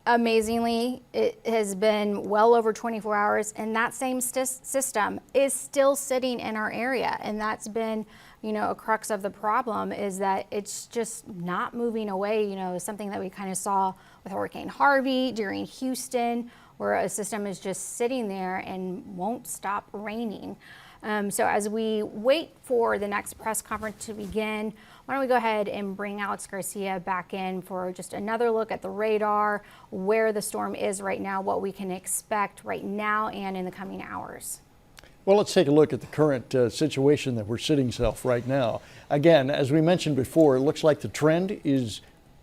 Amazingly, it has been well over 24 hours, and that same system is still sitting in our area. And that's been, a crux of the problem, is that it's just not moving away. Something that we kind of saw with Hurricane Harvey during Houston, where a system is just sitting there and won't stop raining. So as we wait for the next press conference to begin, why don't we go ahead and bring Alex Garcia back in for just another look at the radar, where the storm is right now, what we can expect right now and in the coming hours. Well, let's take a look at the current situation that we're sitting right now. Again, as we mentioned before, it looks like the trend is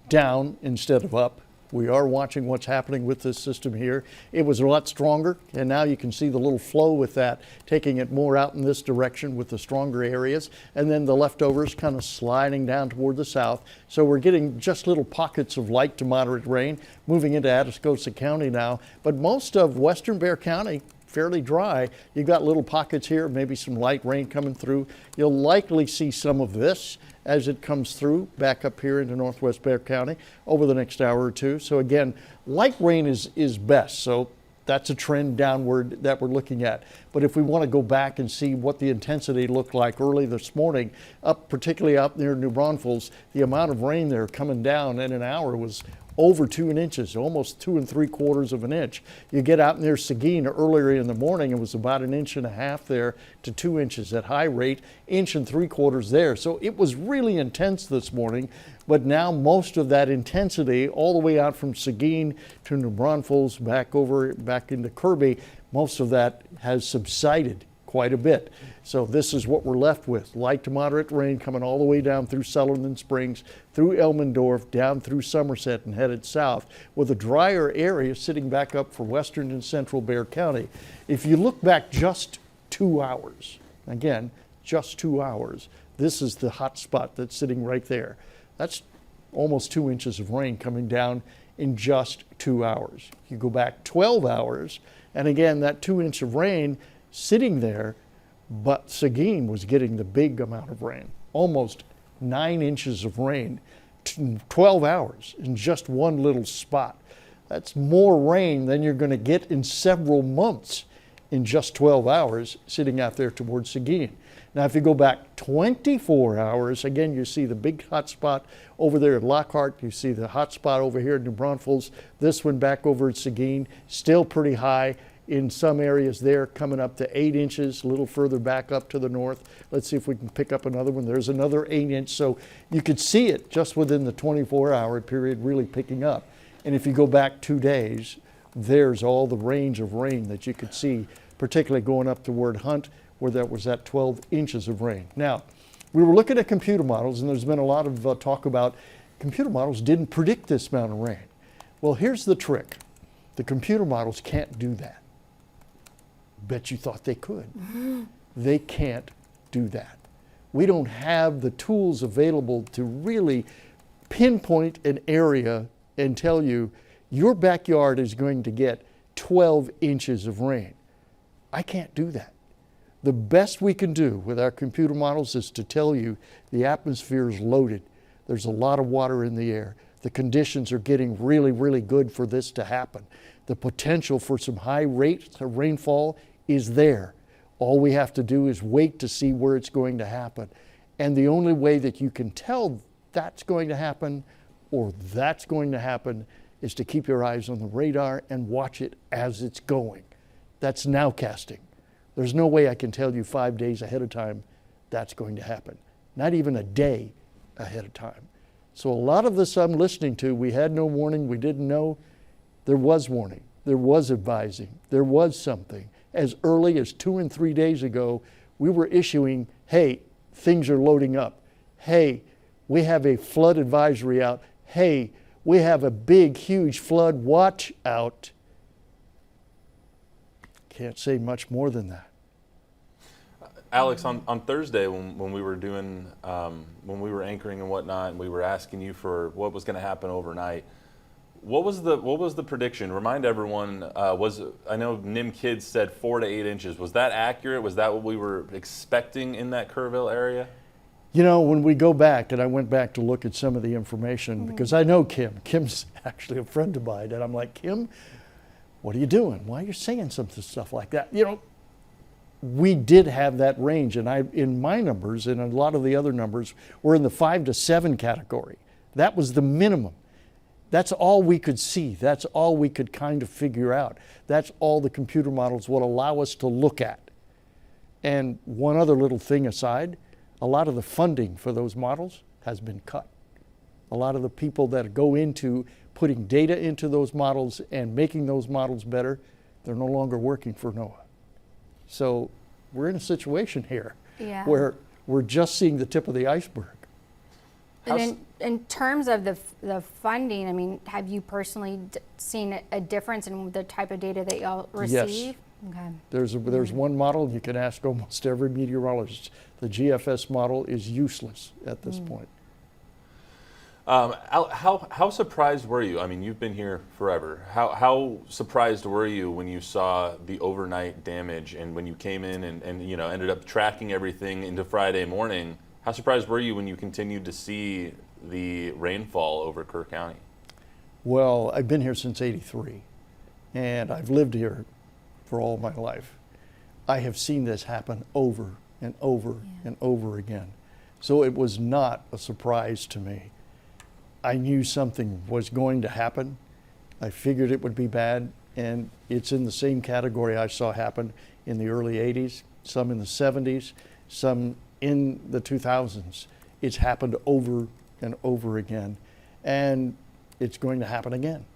down instead of up. We are watching what's happening with this system here. It was a lot stronger, and now you can see the little flow with that, taking it more out in this direction with the stronger areas, and then the leftovers kind of sliding down toward the south. So we're getting just little pockets of light to moderate rain moving into Atascosa County now, but most of western Bexar County fairly dry. You've got little pockets here, maybe some light rain coming through. You'll likely see some of this as it comes through back up here into northwest Bexar County over the next hour or two. So again, light rain is best. So that's a trend downward that we're looking at. But if we want to go back and see what the intensity looked like early this morning, particularly up near New Braunfels, the amount of rain there coming down in an hour was over 2 inches, almost 2 3/4 of an inch. You get out near Seguin earlier in the morning, it was about 1.5 inches there to 2 inches at high rate, 1 3/4 there. So it was really intense this morning, but now most of that intensity all the way out from Seguin to New Braunfels back into Kirby, most of that has subsided quite a bit. So this is what we're left with. Light to moderate rain coming all the way down through Sutherland Springs, through Elmendorf, down through Somerset and headed south, with a drier area sitting back up for western and central Bexar County. If you look back just 2 hours, again, just 2 hours, this is the hot spot that's sitting right there. That's almost 2 inches of rain coming down in just 2 hours. You go back 12 hours, and again, that 2 inch of rain sitting there, but Seguin was getting the big amount of rain, almost 9 inches of rain, 12 hours in just one little spot. That's more rain than you're going to get in several months in just 12 hours sitting out there towards Seguin. Now, if you go back 24 hours, again, you see the big hot spot over there at Lockhart. You see the hot spot over here at New Braunfels. This one back over at Seguin, still pretty high in some areas there, coming up to 8 inches, a little further back up to the north. Let's see if we can pick up another one. There's another 8 inch. So you could see it just within the 24-hour period really picking up. And if you go back 2 days, there's all the range of rain that you could see, particularly going up toward Hunt, where there was that 12 inches of rain. Now, we were looking at computer models, and there's been a lot of talk about computer models didn't predict this amount of rain. Well, here's the trick. The computer models can't do that. Bet you thought they could. They can't do that. We don't have the tools available to really pinpoint an area and tell you your backyard is going to get 12 inches of rain. I can't do that. The best we can do with our computer models is to tell you the atmosphere is loaded. There's a lot of water in the air. The conditions are getting really, really good for this to happen. The potential for some high rates of rainfall is there. All we have to do is wait to see where it's going to happen. And the only way that you can tell that's going to happen or that's going to happen is to keep your eyes on the radar and watch it as it's going. That's nowcasting. There's no way I can tell you 5 days ahead of time that's going to happen. Not even a day ahead of time. So a lot of this I'm listening to, we had no warning, we didn't know. There was warning, there was advising, there was something. As early as 2 and 3 days ago, we were issuing, hey, things are loading up. Hey, we have a flood advisory out. Hey, we have a big, huge flood watch out. Can't say much more than that. Alex, on Thursday when we were doing, when we were anchoring and whatnot, and we were asking you for what was going to happen overnight, what was the prediction? Remind everyone. I know NIM Kids said 4 to 8 inches. Was that accurate? Was that what we were expecting in that Kerrville area? You know, when we go back, and I went back to look at some of the information, because I know Kim. Kim's actually a friend of mine, and I'm like, Kim, what are you doing? Why are you saying some stuff like that? You know, we did have that range, and in my numbers and a lot of the other numbers, we're in the 5 to 7 category. That was the minimum. That's all we could see. That's all we could kind of figure out. That's all the computer models will allow us to look at. And one other little thing aside, a lot of the funding for those models has been cut. A lot of the people that go into putting data into those models and making those models better, they're no longer working for NOAA. So we're in a situation here where we're just seeing the tip of the iceberg. And in terms of the funding, I mean, have you personally seen a difference in the type of data that y'all receive? Yes. Okay. There's one model, you can ask almost every meteorologist. The GFS model is useless at this point. How surprised were you? I mean, you've been here forever. How surprised were you when you saw the overnight damage and when you came in and you know, ended up tracking everything into Friday morning? How surprised were you when you continued to see the rainfall over Kerr County? Well, I've been here since '83, and I've lived here for all my life. I have seen this happen over and over and over again. So it was not a surprise to me. I knew something was going to happen. I figured it would be bad, and it's in the same category I saw happen in the early '80s, some in the '70s, some in the 2000s. It's happened over and over again, and it's going to happen again.